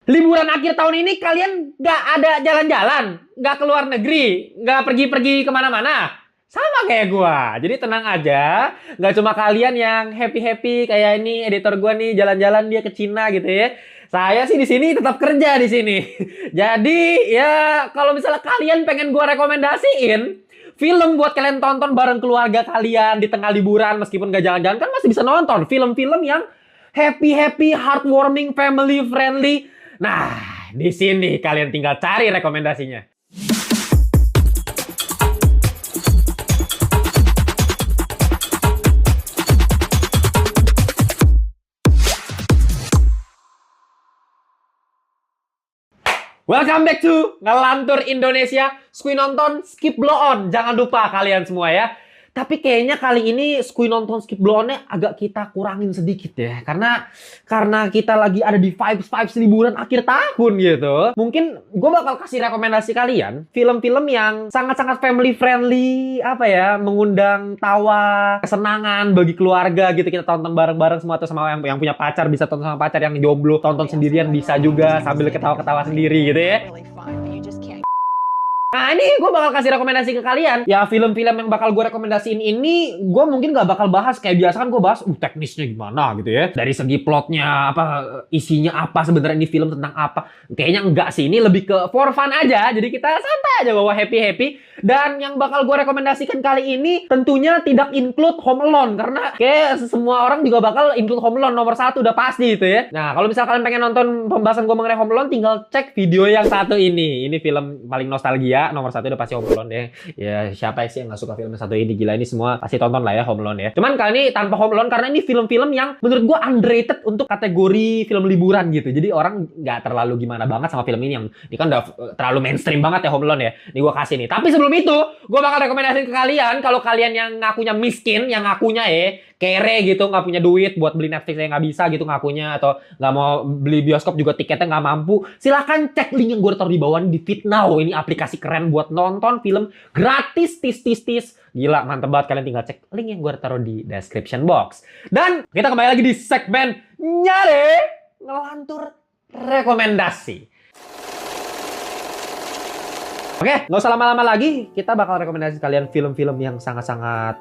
Liburan akhir tahun ini kalian nggak ada jalan-jalan, nggak keluar negeri, nggak pergi-pergi kemana-mana. Sama kayak gua. Jadi tenang aja, nggak cuma kalian yang happy-happy kayak ini editor gua nih jalan-jalan dia ke Cina gitu ya. Saya sih di sini tetap kerja di sini. Jadi ya kalau misalnya kalian pengen gua rekomendasiin film buat kalian tonton bareng keluarga kalian di tengah liburan meskipun nggak jalan-jalan kan masih bisa nonton film-film yang happy-happy, heartwarming, family friendly. Nah, di sini kalian tinggal cari rekomendasinya. Welcome back to Ngelantur Indonesia. Skui nonton, skip blow on. Jangan lupa kalian semua ya. Tapi kayaknya kali ini skui nonton skip blow on-nya agak kita kurangin sedikit ya. Karena kita lagi ada di vibes liburan akhir tahun gitu. Mungkin gue bakal kasih rekomendasi kalian film-film yang sangat-sangat family friendly, apa ya, mengundang tawa, kesenangan bagi keluarga gitu. Kita tonton bareng-bareng semua, atau sama yang punya pacar bisa tonton sama pacar, yang jomblo tonton sendirian bisa juga sambil ketawa-ketawa sendiri gitu ya. Nah ini gue bakal kasih rekomendasi ke kalian. Ya film-film yang bakal gue rekomendasiin ini gue mungkin gak bakal bahas kayak biasa kan gue bahas teknisnya gimana gitu ya. Dari segi plotnya apa, isinya apa, sebenarnya ini film tentang apa. Kayaknya enggak sih, ini lebih ke for fun aja. Jadi kita santai aja bawa happy-happy. Dan yang bakal gue rekomendasikan kali ini tentunya tidak include Home Alone. Karena kayak semua orang juga bakal include Home Alone nomor 1 udah pasti gitu ya. Nah kalau misalnya kalian pengen nonton pembahasan gue mengenai Home Alone, tinggal cek video yang satu ini. Ini film paling nostalgia. Nomor 1 udah pasti Home Alone deh. Ya siapa sih yang gak suka film satu ini, gila, ini semua pasti tonton lah ya Home Alone ya. Cuman kali ini tanpa Home Alone karena ini film-film yang menurut gue underrated untuk kategori film liburan gitu. Jadi orang gak terlalu gimana banget sama film ini, yang ini kan udah terlalu mainstream banget ya Home Alone ya. Ini gue kasih nih. Tapi sebelum itu gue bakal rekomendasiin ke kalian, kalau kalian yang ngakunya miskin, yang ngakunya kere gitu, nggak punya duit buat beli Netflix yang nggak bisa gitu ngakunya, atau nggak mau beli bioskop juga tiketnya nggak mampu, silahkan cek link yang gue taruh di bawah di FitNow. Ini aplikasi keren buat nonton film gratis, tis. Gila, mantep banget. Kalian tinggal cek link yang gue taruh di description box. Dan kita kembali lagi di segmen Nyari Ngelantur Rekomendasi. Oke, nggak usah lama-lama lagi, kita bakal rekomendasi kalian film-film yang sangat-sangat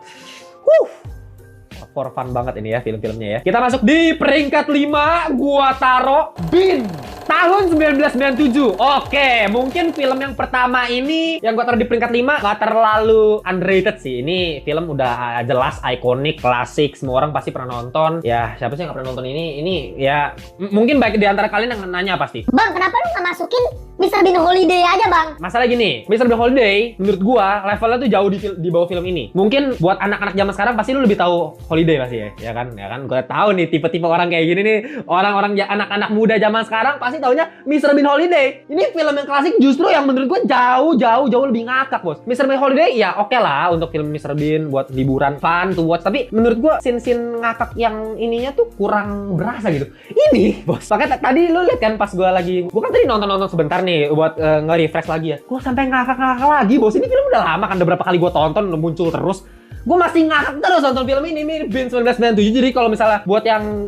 for fun banget ini ya film-filmnya ya. Kita masuk di peringkat 5, gua taruh Bin tahun 1997. Oke, mungkin film yang pertama ini yang gua taruh di peringkat 5 gak terlalu underrated sih. Ini film udah jelas ikonik, klasik, semua orang pasti pernah nonton. Ya, siapa sih yang gak pernah nonton ini? Ini ya mungkin baik di antara kalian yang nanya pasti, Bang, kenapa lu gak masukin Mr. Bean Holiday aja, Bang? Masalah gini, Mr. Bean Holiday menurut gua levelnya tuh jauh di bawah film ini. Mungkin buat anak-anak zaman sekarang pasti lu lebih tahu Holiday pasti ya kan? Ya kan, gua tahu nih tipe-tipe orang kayak gini nih, orang-orang anak-anak muda zaman sekarang pasti taunya Mr. Bean Holiday. Ini film yang klasik justru yang menurut gua jauh lebih ngakak, Bos. Mr. Bean Holiday ya oke lah untuk film Mr. Bean buat liburan, fun to watch, tapi menurut gua scene-scene ngakak yang ininya tuh kurang berasa gitu. Ini, Bos. Makanya tadi lu lihat kan pas gua kan tadi nonton sebentar nih buat nge-refresh lagi ya. Gue sampai ngakak-ngakak lagi, Bos. Ini film udah lama kan, udah berapa kali gue tonton, udah muncul terus. Gue masih ngakak terus nonton film ini Bin 1997. Jadi kalau misalnya buat yang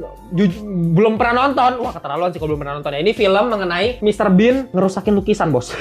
belum pernah nonton, wah keterlaluan sih kalau belum pernah nonton ya. Ini film mengenai Mr. Bean ngerusakin lukisan, Bos.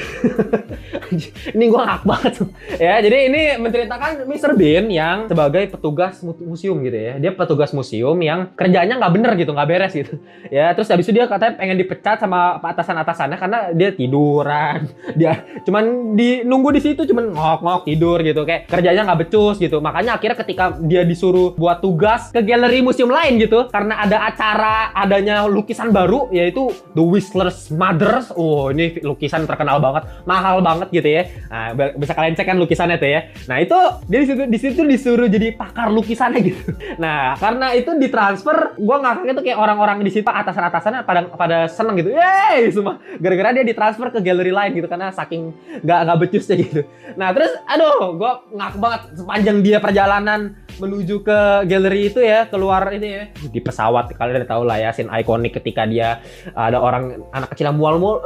Ini gue ngakak banget ya. Jadi ini menceritakan Mr. Bean yang sebagai petugas museum gitu ya. Dia petugas museum yang kerjanya nggak bener gitu, nggak beres gitu ya. Terus habis itu dia katanya pengen dipecat sama atasan-atasannya karena dia tiduran. Dia cuman nunggu di situ, cuman ngok-ngok tidur gitu, kayak kerjanya nggak becus gitu. Makanya akhirnya ketika dia disuruh buat tugas ke galeri museum lain gitu, karena ada acara adanya lukisan baru yaitu The Whistler's Mothers. Oh, ini lukisan terkenal banget, mahal banget gitu ya. Nah, bisa kalian cek kan lukisannya tuh ya. Nah, itu dia di situ disuruh jadi pakar lukisannya gitu. Nah, karena itu ditransfer, gua ngakaknya tuh kayak orang-orang di situ atasan-atasannya pada seneng gitu. Yeay, semua gara-gara dia ditransfer ke galeri lain gitu karena saking nggak becusnya gitu. Nah, terus aduh, gua ngakak banget sepanjang dia perjalanan menuju ke galeri itu ya, keluar itu ya di pesawat. Kalian udah tahu lah ya scene ikonik ketika dia ada orang anak kecil yang mual-mual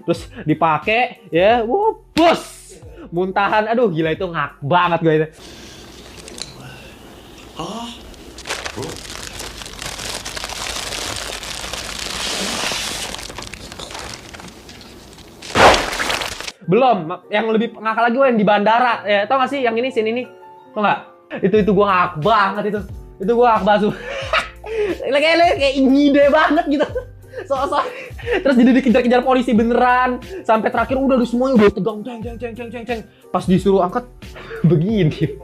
terus dipakai ya, bos muntahan. Aduh gila, itu ngak banget gue itu. Belum, yang lebih ngakak lagi gue yang di bandara. Ya, tau gak sih yang ini, scene ini? Tau gak? Itu gue ngakak banget itu. Itu gue ngakak banget. Kayak ngide banget gitu. So terus jadi dikejar-kejar polisi beneran. Sampai terakhir udah semuanya udah tegang, ceng. Pas disuruh angkat begini.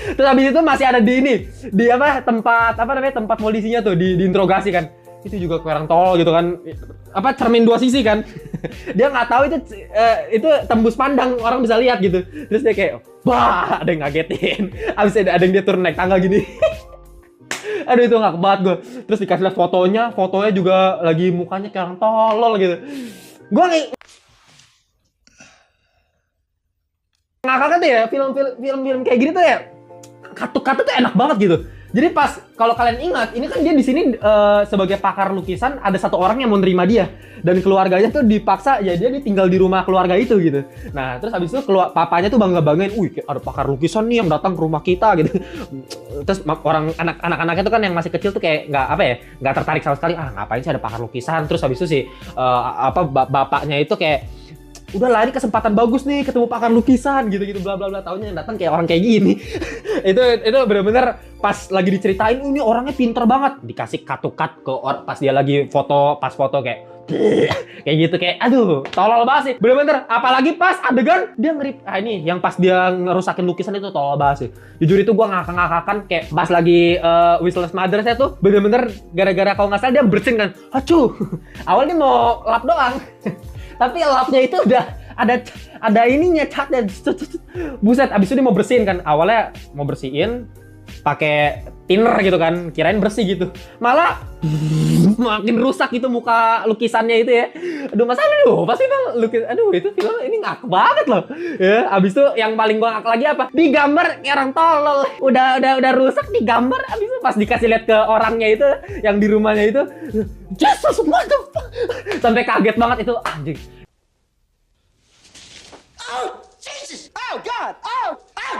Terus habis itu masih ada di ini, di tempat polisinya tuh diinterogasi kan. Itu juga kurang tolol gitu kan, cermin dua sisi kan. Dia nggak tahu itu tembus pandang, orang bisa lihat gitu. Terus dia kayak bah, ada yang ngagetin. Abis ada yang dia turun naik tangga gini. Aduh itu ngakak banget gue. Terus dikasih lihat fotonya juga lagi mukanya kayak orang tolol gitu. Gue ngakak tuh ya, film kayak gini tuh ya, kata-kata tuh enak banget gitu. Jadi pas kalau kalian ingat, ini kan dia di sini sebagai pakar lukisan, ada satu orang yang mau nerima dia dan keluarganya tuh dipaksa ya dia tinggal di rumah keluarga itu gitu. Nah terus habis itu papanya tuh banggain, ada pakar lukisan nih yang datang ke rumah kita gitu. Terus orang anak-anaknya tuh kan yang masih kecil tuh kayak nggak tertarik sama sekali, ngapain sih ada pakar lukisan. Terus habis itu bapaknya itu kayak udah lah ini kesempatan bagus nih ketemu pakar lukisan gitu bla bla bla, taunya yang datang kayak orang kayak gini. itu bener-bener pas lagi diceritain ini orangnya pinter banget, dikasih cut ke pas dia lagi foto kayak kayak gitu, kayak aduh tolol banget sih bener-bener. Apalagi pas adegan dia ini yang pas dia ngerusakin lukisan itu tolol banget sih. Jujur itu gua ngakak-ngakakan kayak pas lagi Wishless Mother-nya tuh bener-bener gara-gara kalau nggak salah dia bersin kan, acuh. Awalnya mau lap doang. Tapi lapnya itu udah ada ininya, catnya. Buset, abis itu dia mau bersihin kan. Awalnya mau bersihin pakai thinner gitu kan, kirain bersih gitu. Malah makin rusak gitu muka lukisannya itu ya. Aduh, masa lu pasti bang aduh itu film ini ngakak banget loh. Ya, abis itu yang paling gua ngakak lagi apa? Digambar kayak orang tolol. Udah rusak digambar, abis itu pas dikasih lihat ke orangnya itu yang di rumahnya itu, Jesus, what the fuck? Sampai kaget banget itu, anjing. Oh, Jesus! Oh, God! Oh,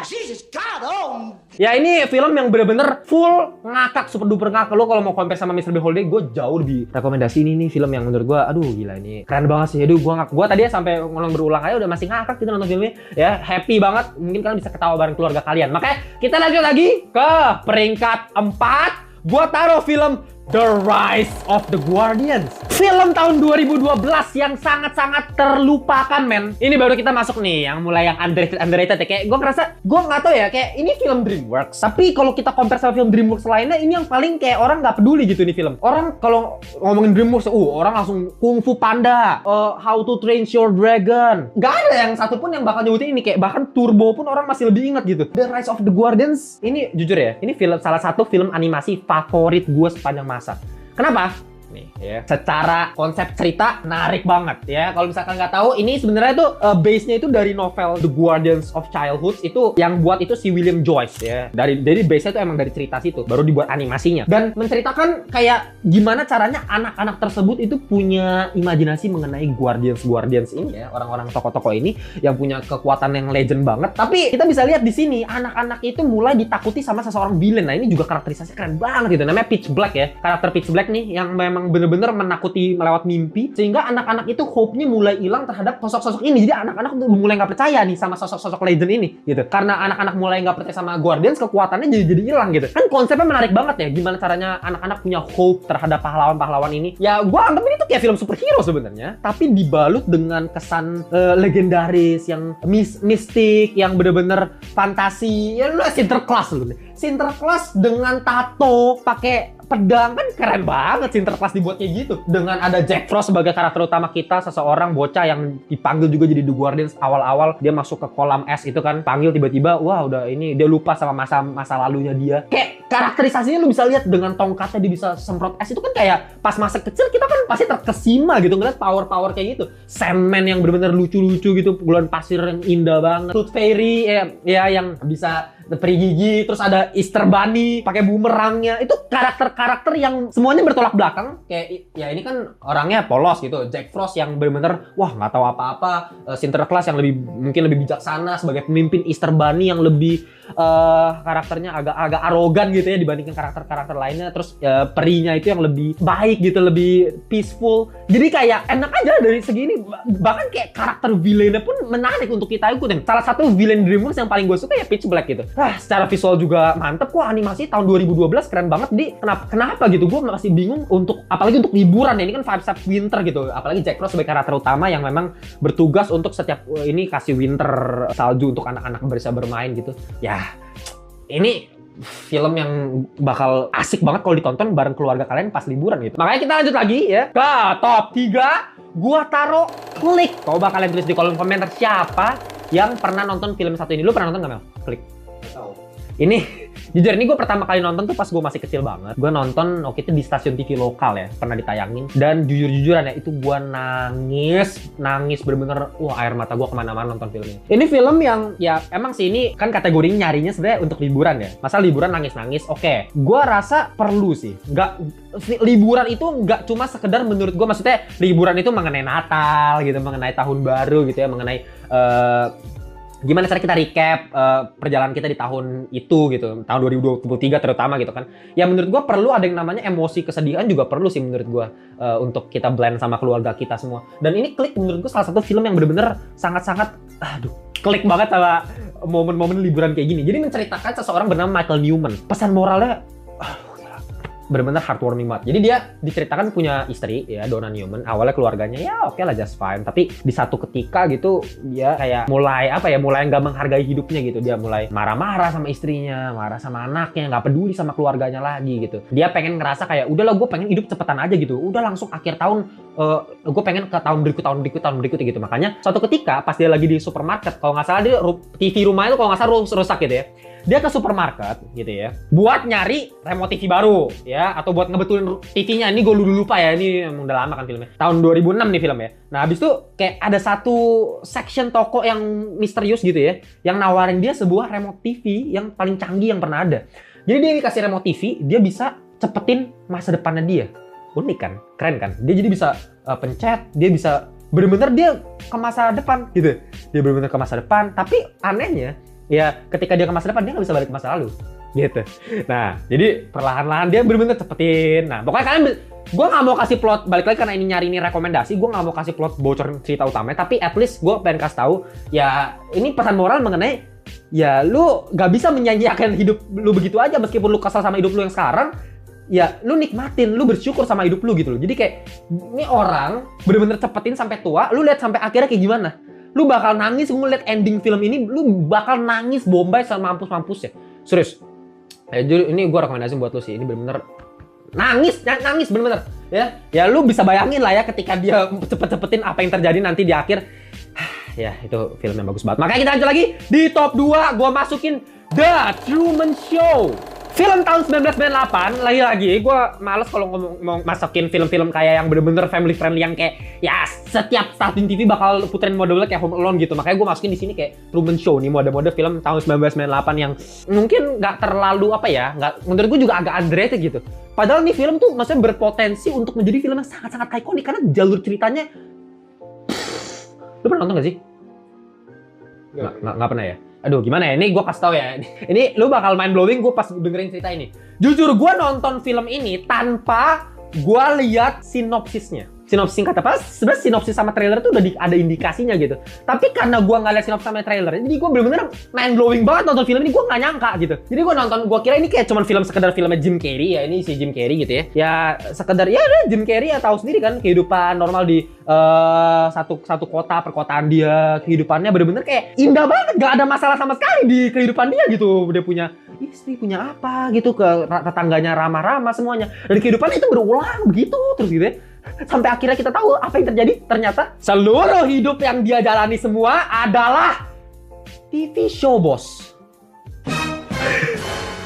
Jesus! God! Oh! Ya ini film yang bener-bener full ngakak, super duper ngakak. Lo kalau mau compare sama Mr. Bean Holiday, gue jauh lebih rekomendasi ini nih film yang menurut gue, aduh gila ini keren banget sih. Aduh gue tadi sampai ngomong berulang aja udah masih ngakak gitu nonton filmnya. Ya happy banget, mungkin kalian bisa ketawa bareng keluarga kalian. Makanya kita lanjut lagi ke peringkat 4. Gue taruh film The Rise of the Guardians. Film tahun 2012 yang sangat-sangat terlupakan, men. Ini baru kita masuk nih, yang mulai yang underrated ya. Kayak gue ngerasa, gue nggak tahu ya, kayak ini film DreamWorks. Tapi kalau kita compare sama film DreamWorks lainnya, ini yang paling kayak orang nggak peduli gitu nih film. Orang kalau ngomongin DreamWorks, orang langsung Kung Fu Panda, How to Train Your Dragon. Gak ada yang satu pun yang bakal nyebutin ini, kayak bahkan Turbo pun orang masih lebih ingat gitu. The Rise of the Guardians, ini jujur ya, ini salah satu film animasi favorit gue sepanjang masa. Kenapa? Nih ya, secara konsep cerita menarik banget ya. Kalau misalkan nggak tahu, ini sebenarnya itu base-nya itu dari novel The Guardians of Childhood. Itu yang buat itu si William Joyce ya. Jadi base-nya itu emang dari cerita situ, baru dibuat animasinya. Dan menceritakan kayak gimana caranya anak-anak tersebut itu punya imajinasi mengenai Guardians ini ya, orang-orang tokoh-tokoh ini yang punya kekuatan yang legend banget. Tapi kita bisa lihat di sini anak-anak itu mulai ditakuti sama seseorang villain. Nah, ini juga karakterisasi keren banget gitu. Namanya Pitch Black ya. Karakter Pitch Black nih yang memang bener-bener menakuti melewat mimpi, sehingga anak-anak itu hope-nya mulai hilang terhadap sosok-sosok ini. Jadi anak-anak tuh mulai nggak percaya nih sama sosok-sosok legend ini gitu. Karena anak-anak mulai nggak percaya sama Guardians, kekuatannya jadi hilang gitu. Kan konsepnya menarik banget ya, gimana caranya anak-anak punya hope terhadap pahlawan-pahlawan ini. Ya gua anggap ini tuh kayak film superhero sebenarnya, tapi dibalut dengan kesan legendaris, yang mistik, yang bener-bener fantasi. Ya lu Sinterklas lu nih. Sinterklas dengan tato, pakai pedang, kan keren banget Sinterklas dibuatnya gitu. Dengan ada Jack Frost sebagai karakter utama kita, seseorang bocah yang dipanggil juga jadi The Guardians. Awal-awal dia masuk ke kolam es itu kan, panggil tiba-tiba, wah udah ini dia lupa sama masa lalunya dia. Kayak karakterisasinya lu bisa lihat dengan tongkatnya dia bisa semprot es, itu kan kayak pas masa kecil kita kan pasti terkesima gitu ngeliat power-power kayak gitu. Sandman yang benar-benar lucu-lucu gitu, bulan pasir yang indah banget. Tooth Fairy ya yang bisa peri gigi, terus ada Easter Bunny pakai bumerangnya. Itu karakter-karakter yang semuanya bertolak belakang. Kayak ya ini kan orangnya polos gitu. Jack Frost yang bener-bener wah nggak tahu apa-apa. Sinterklas yang mungkin lebih bijaksana sebagai pemimpin. Easter Bunny yang lebih karakternya agak arogan gitu ya dibandingkan karakter-karakter lainnya. Terus perinya itu yang lebih baik gitu, lebih peaceful. Jadi kayak enak aja dari segi ini. Bahkan kayak karakter villainnya pun menarik untuk kita ikutin. Salah satu villain DreamWorks yang paling gue suka ya Pitch Black gitu. Secara visual juga mantep. Wah, animasi tahun 2012 keren banget. Jadi kenapa gitu? Gue masih bingung apalagi untuk liburan ya. Ini kan vibes winter gitu. Apalagi Jack Frost sebagai karakter utama yang memang bertugas untuk setiap ini kasih winter salju untuk anak-anak bisa bermain gitu. Ya, ini film yang bakal asik banget kalau ditonton bareng keluarga kalian pas liburan gitu. Makanya kita lanjut lagi ya ke top 3. Gua taruh Klik. Coba kalian tulis di kolom komentar siapa yang pernah nonton film satu ini. Lu pernah nonton nggak, Mel? Klik. Ini jujur, ini gue pertama kali nonton tuh pas gue masih kecil banget. Gue nonton waktu itu di stasiun TV lokal ya, pernah ditayangin. Dan jujur-jujuran ya, itu gue nangis bener-bener, wah air mata gue kemana-mana nonton film ini. Ini film yang ya emang sih ini kan kategorinya nyarinya sebenarnya untuk liburan ya. Masa liburan nangis-nangis, oke. Gue rasa perlu sih. Liburan itu nggak cuma sekedar menurut gue, maksudnya liburan itu mengenai Natal gitu, mengenai tahun baru gitu ya, mengenai gimana cara kita recap perjalanan kita di tahun itu gitu, tahun 2023 terutama gitu kan. Ya menurut gue perlu ada yang namanya emosi kesedihan juga perlu sih menurut gue untuk kita blend sama keluarga kita semua. Dan ini Klik menurut gue salah satu film yang bener-bener sangat-sangat klik banget sama momen-momen liburan kayak gini. Jadi menceritakan seseorang bernama Michael Newman. Pesan moralnya benar-benar heartwarming banget. Jadi dia diceritakan punya istri ya, Donna Newman. Awalnya keluarganya ya oke lah, just fine. Tapi di satu ketika gitu dia kayak mulai nggak menghargai hidupnya gitu. Dia mulai marah-marah sama istrinya, marah sama anaknya, nggak peduli sama keluarganya lagi gitu. Dia pengen ngerasa kayak udahlah gue pengen hidup cepetan aja gitu. Udah langsung akhir tahun gue pengen ke tahun berikut gitu. Makanya suatu ketika pas dia lagi di supermarket, kalau nggak salah dia TV rumahnya itu kalau nggak salah rusak gitu ya. Dia ke supermarket gitu ya, buat nyari remote TV baru ya, atau buat ngebetulin TV-nya. Ini gue lupa ya, ini emang udah lama kan filmnya. Tahun 2006 nih film ya. Nah habis itu kayak ada satu section toko yang misterius gitu ya, yang nawarin dia sebuah remote TV yang paling canggih yang pernah ada. Jadi dia dikasih remote TV, dia bisa cepetin masa depannya dia. Unik kan? Keren kan? Dia jadi bisa pencet, dia bisa bener-bener dia ke masa depan gitu. Dia bener-bener ke masa depan, tapi anehnya ya ketika dia ke masa depan dia nggak bisa balik ke masa lalu gitu. Nah jadi perlahan-lahan dia bener-bener cepetin. Nah pokoknya kalian, gue nggak mau kasih plot, balik lagi karena ini nyari ini rekomendasi, gue nggak mau kasih plot bocor cerita utamanya, tapi at least gue pengen kasih tahu ya ini pesan moral mengenai ya lu nggak bisa menyanyiakan hidup lu begitu aja. Meskipun lu kesal sama hidup lu yang sekarang, ya lu nikmatin, lu bersyukur sama hidup lu gitu loh. Jadi kayak ini orang bener-bener cepetin sampai tua, lu lihat sampai akhirnya kayak gimana. Lu bakal nangis, gue liat ending film ini, lu bakal nangis bombay sama mampus-mampus ya. Serius. Ini gue rekomendasi buat lu sih. Ini bener-bener nangis bener-bener. Ya lu bisa bayangin lah ya ketika dia cepet-cepetin apa yang terjadi nanti di akhir. Ya itu film yang bagus banget. Makanya kita lanjut lagi. Di top 2 gue masukin The Truman Show. Film tahun 1998, lagi-lagi gue males kalau mau masukin film-film kayak yang bener-bener family friendly yang kayak ya setiap stasiun TV bakal puterin mode-mode kayak Home Alone gitu. Makanya gue masukin di sini kayak Truman Show nih, mode-mode film tahun 1998 yang mungkin nggak terlalu menurut gue juga agak underrated gitu. Padahal nih film tuh maksudnya berpotensi untuk menjadi film yang sangat-sangat ikonik karena jalur ceritanya. Lu pernah nonton gak sih? Nggak pernah ya? Aduh gimana ya, ini gue kasih tau ya. Ini lu bakal mind blowing gue pas dengerin cerita ini. Jujur gue nonton film ini tanpa gue lihat sinopsisnya. Sinopsis singkat apa? Sebenarnya sinopsis sama trailer tuh udah ada indikasinya gitu. Tapi karena gue nggak lihat sinopsis sama trailer, jadi gue bener-bener mind blowing banget nonton film ini. Gue nggak nyangka gitu. Jadi gue nonton, gue kira ini kayak cuman film sekedar filmnya Jim Carrey ya. Ini si Jim Carrey gitu ya. Ya sekedar ya Jim Carrey ya tahu sendiri kan kehidupan normal di satu kota, perkotaan dia, kehidupannya bener-bener kayak indah banget. Gak ada masalah sama sekali di kehidupan dia gitu. Dia punya istri, punya apa gitu, ke tetangganya ramah-ramah semuanya. Dan kehidupannya itu berulang begitu terus gitu ya. Sampai akhirnya kita tahu apa yang terjadi. Ternyata seluruh hidup yang dia jalani semua adalah TV show, bos.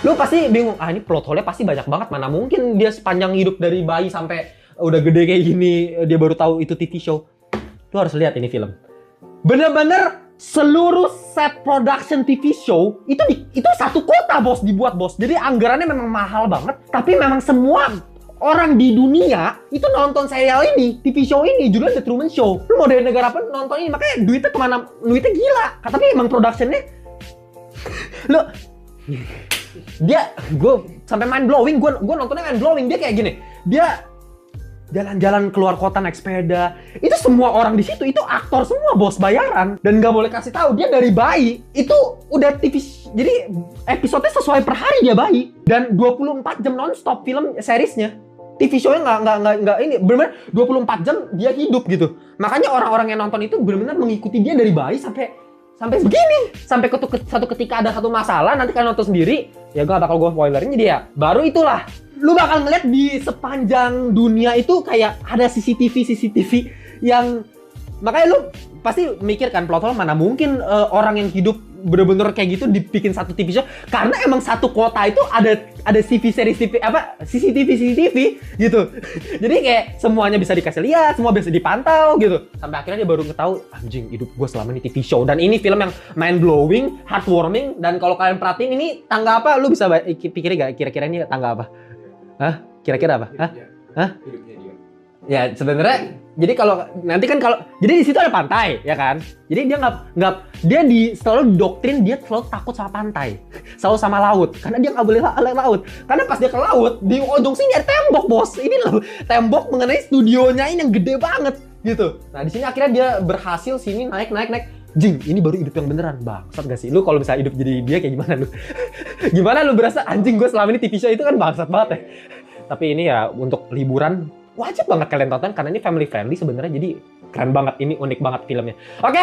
Lu pasti bingung, ini plot hole-nya pasti banyak banget. Mana mungkin dia sepanjang hidup dari bayi sampai udah gede kayak gini dia baru tahu itu TV show. Lu harus lihat ini film. Bener-bener seluruh set production TV show itu satu kota bos dibuat bos. Jadi anggarannya memang mahal banget, tapi memang semua orang di dunia itu nonton serial ini, TV show ini, judulnya The Truman Show. Lu mau dari negara apa nonton ini, makanya duitnya kemana, duitnya gila. Tapi emang productionnya, lu, gue sampai mind blowing, gue nontonnya mind blowing. Dia kayak gini, dia jalan-jalan keluar kota naik sepeda. Itu semua orang di situ itu aktor semua bos, bayaran, dan nggak boleh kasih tahu dia dari bayi itu udah TV. Jadi episodenya sesuai per hari dia bayi, dan 24 jam nonstop film seriesnya. TV show-nya nggak ini benar-benar 24 jam dia hidup gitu. Makanya orang-orang yang nonton itu benar-benar mengikuti dia dari bayi sampai begini. Sampai satu ketika ada satu masalah, nanti kalian nonton sendiri. Ya gue bakal gue spoilerin, jadi ya baru itulah lu bakal ngeliat di sepanjang dunia itu kayak ada CCTV yang, makanya lu pasti mikir kan, plot hole mana mungkin orang yang hidup bener-bener kayak gitu dibikin satu TV show, karena emang satu kota itu ada CCTV gitu. Jadi kayak semuanya bisa dikasih lihat, semua bisa dipantau gitu. Sampai akhirnya dia baru ketahui, anjing hidup gue selama ini TV show. Dan ini film yang mind blowing, heartwarming, dan kalau kalian perhatiin ini tangga apa, lu bisa pikirin gak kira-kira ini tangga apa? Hah? Kira-kira apa? Hah? Hidupnya dia. Ya sebenarnya, jadi kalau nanti kan jadi di situ ada pantai, ya kan? Jadi dia selalu doktrin dia selalu takut sama pantai, selalu sama laut, karena dia nggak boleh laut. Karena pas dia ke laut, di ujung sini ada tembok bos. Ini loh tembok mengenai studionya ini yang gede banget gitu. Nah di sini akhirnya dia berhasil sini naik. Jing, ini baru hidup yang beneran, bangsat gak sih? Lu kalau bisa hidup jadi dia kayak gimana lu? Gimana lu berasa, anjing gue selama ini TV show itu kan bangsat banget ya. Tapi ini ya untuk liburan, wajib banget kalian tonton karena ini family friendly sebenarnya, jadi keren banget, ini unik banget filmnya. Oke,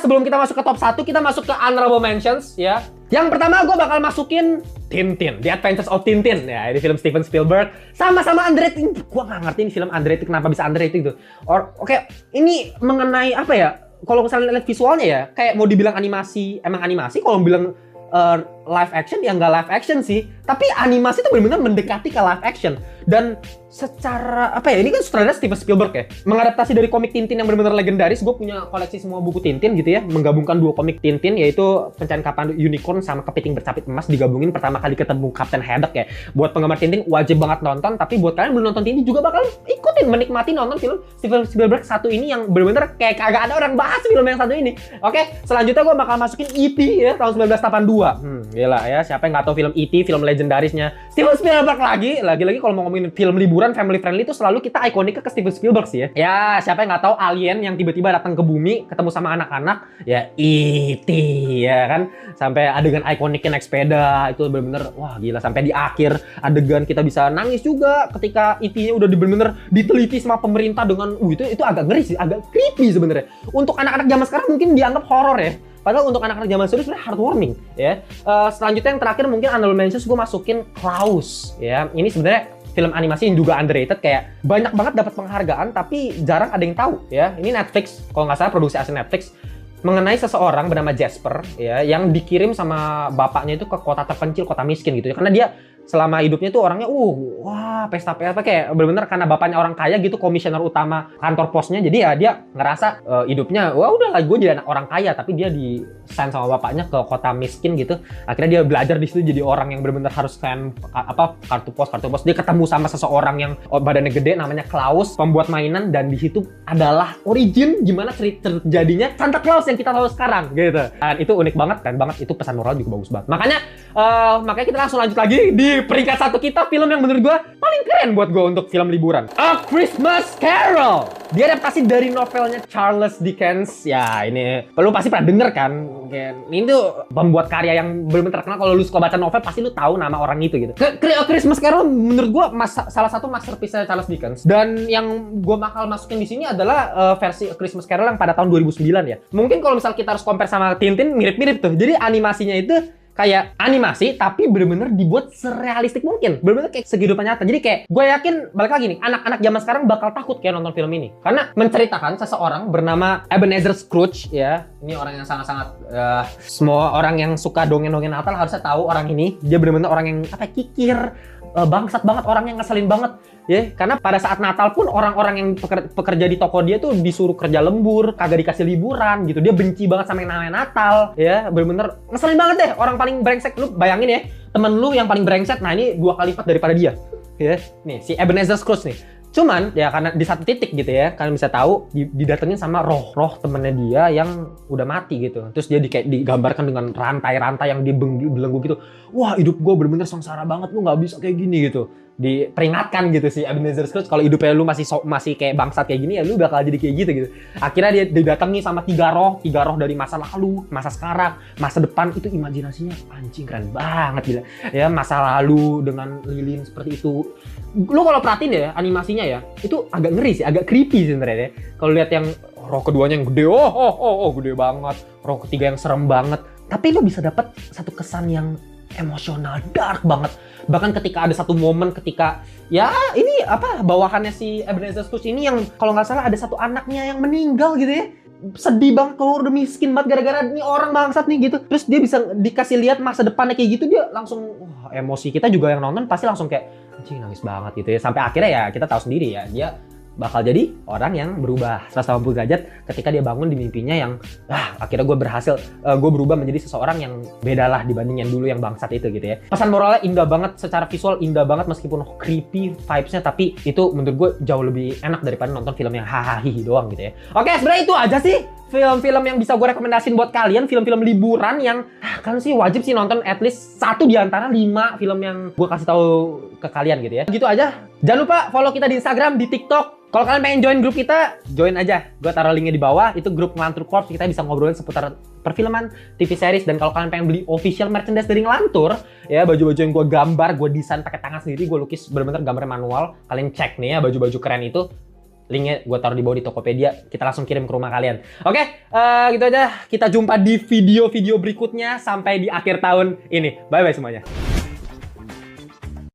sebelum kita masuk ke top 1, kita masuk ke honorable mentions ya. Yang pertama gue bakal masukin Tintin, The Adventures of Tintin ya, ini film Steven Spielberg. Sama-sama underrated. Gue nggak ngerti ini film underrated, kenapa bisa underrated gitu. Oke, ini mengenai apa ya? Kalau misalnya lihat visualnya ya, kayak mau dibilang animasi, emang animasi. Kalau bilang live action ya nggak live action sih, tapi animasi itu benar-benar mendekati ke live action. Dan secara apa ya, ini kan sutradara Steven Spielberg ya, mengadaptasi dari komik Tintin yang benar-benar legendaris. Gue punya koleksi semua buku Tintin gitu ya, menggabungkan dua komik Tintin, yaitu Pencarian Kapan Unicorn sama Kepiting Bercapit Emas, digabungin pertama kali ketemu Captain Haddock ya. Buat penggemar Tintin wajib banget nonton, tapi buat kalian belum nonton Tintin juga bakal ikutin menikmati nonton film Steven Spielberg satu ini yang benar-benar kayak kagak ada orang bahas film yang satu ini. Oke, selanjutnya gue bakal masukin E.T. ya, tahun 1982. Gila ya, siapa yang nggak tahu film E.T., film legendarisnya Steven Spielberg lagi kalau mau ngomongin film liburan family friendly itu selalu kita ikoniknya ke Steven Spielberg sih ya. Ya, siapa yang nggak tahu alien yang tiba-tiba datang ke bumi ketemu sama anak-anak, ya E.T. ya kan. Sampai adegan ikoniknya naik sepeda itu bener-bener wah gila. Sampai di akhir adegan kita bisa nangis juga ketika E.T.-nya udah bener-bener diteliti sama pemerintah dengan itu agak ngeri sih, agak creepy sebenarnya. Untuk anak-anak zaman sekarang mungkin dianggap horor ya. Padahal untuk anak-anak zaman sekarang sebenarnya heartwarming ya. Selanjutnya yang terakhir mungkin honorable mentions gue masukin Klaus ya. Ini sebenarnya film animasi yang juga underrated, kayak banyak banget dapat penghargaan tapi jarang ada yang tahu ya. Ini Netflix, kalau nggak salah produksi asli Netflix, mengenai seseorang bernama Jasper ya, yang dikirim sama bapaknya itu ke kota terpencil, kota miskin gitu ya. Karena dia selama hidupnya tuh orangnya wah pesta-pesta kayak bener-bener, karena bapaknya orang kaya gitu, komisioner utama kantor posnya. Jadi ya dia ngerasa hidupnya wah udahlah gue jadi anak orang kaya, tapi dia di-sign sama bapaknya ke kota miskin gitu. Akhirnya dia belajar di situ jadi orang yang bener-bener harus scan kartu pos. Dia ketemu sama seseorang yang badannya gede namanya Klaus, pembuat mainan, dan di situ adalah origin gimana terjadinya Santa Claus yang kita tahu sekarang gitu. Dan itu unik banget, keren banget, itu pesan moral juga bagus banget. Makanya kita langsung lanjut lagi di peringkat 1 kita, film yang menurut gue paling keren buat gue untuk film liburan, A Christmas Carol. Diadaptasi dari novelnya Charles Dickens. Ya ini lu pasti pernah denger kan, ini tuh pembuat karya yang benar-benar terkenal. Kalau lu suka baca novel pasti lu tahu nama orang itu gitu. A Christmas Carol menurut gue salah satu masterpiece Charles Dickens. Dan yang gue bakal masukin di sini adalah versi A Christmas Carol yang pada tahun 2009 ya. Mungkin kalau misal kita harus compare sama Tintin, mirip-mirip tuh. Jadi animasinya itu kayak animasi tapi bener-bener dibuat serealistik mungkin, bener-bener kayak kehidupan nyata. Jadi kayak gue yakin, balik lagi nih, anak-anak zaman sekarang bakal takut kayak nonton film ini karena menceritakan seseorang bernama Ebenezer Scrooge ya. Ini orang yang sangat-sangat semua orang yang suka dongeng-dongeng Natal harusnya tahu orang ini. Dia bener-bener orang yang kikir, bangsat banget, orangnya ngeselin banget. Ya, karena pada saat Natal pun orang-orang yang pekerja di toko dia tuh disuruh kerja lembur, kagak dikasih liburan gitu. Dia benci banget sama yang namanya Natal, ya. Bener-bener ngeselin banget deh. Orang paling brengsek, lu bayangin ya, temen lu yang paling brengsek, nah ini 2 kali lipat daripada dia. Ya, nih si Ebenezer Scrooge nih. Cuman ya karena di satu titik gitu ya, kalian bisa tahu didatengin sama roh temennya dia yang udah mati gitu. Terus dia kayak digambarkan dengan rantai-rantai yang dibelenggu gitu. Wah, hidup gue bener-bener sengsara banget, lu nggak bisa kayak gini gitu. Diperingatkan gitu sih Ebenezer Scrooge, kalau hidupnya lu masih kayak bangsat kayak gini ya lu bakal jadi kayak gitu. Akhirnya dia didatangi sama 3 roh dari masa lalu, masa sekarang, masa depan. Itu imajinasinya anjing keren banget gila. Ya, masa lalu dengan lilin seperti itu. Lu kalau perhatiin ya animasinya ya, itu agak ngeri sih, agak creepy sebenarnya. Kalau lihat yang roh keduanya yang gede, gede banget. Roh ketiga yang serem banget. Tapi lu bisa dapat satu kesan yang emosional, dark banget. Bahkan ketika ada satu momen ketika ya ini bawahannya si Ebenezer Scrooge ini yang kalau nggak salah ada satu anaknya yang meninggal gitu ya. Sedih banget, kalau udah miskin banget gara-gara ini orang bangsat nih gitu. Terus dia bisa dikasih lihat masa depannya kayak gitu, dia langsung emosi. Kita juga yang nonton pasti langsung kayak anjing nangis banget gitu ya. Sampai akhirnya ya kita tahu sendiri ya, dia bakal jadi orang yang berubah 180 derajat ketika dia bangun di mimpinya yang akhirnya gue berubah menjadi seseorang yang beda lah dibanding yang dulu yang bangsat itu gitu ya. Pesan moralnya indah banget, secara visual indah banget meskipun creepy vibes-nya, tapi itu menurut gue jauh lebih enak daripada nonton film yang hahaha doang gitu ya. Oke, sebenarnya itu aja sih film-film yang bisa gue rekomendasiin buat kalian, film-film liburan yang kan sih wajib sih nonton at least 1 di antara 5 film yang gue kasih tahu ke kalian gitu ya. Gitu aja. Jangan lupa follow kita di Instagram, di TikTok. Kalau kalian pengen join grup kita, join aja. Gue taruh linknya di bawah. Itu grup Ngelantur Corps. Kita bisa ngobrolin seputar perfilman, TV series. Dan kalau kalian pengen beli official merchandise dari Ngelantur, ya baju-baju yang gue gambar, gue desain pakai tangan sendiri, gue lukis bener-bener gambarnya manual. Kalian cek nih ya baju-baju keren itu. Linknya gue taruh di bawah di Tokopedia. Kita langsung kirim ke rumah kalian. Oke, gitu aja. Kita jumpa di video-video berikutnya sampai di akhir tahun ini. Bye-bye semuanya.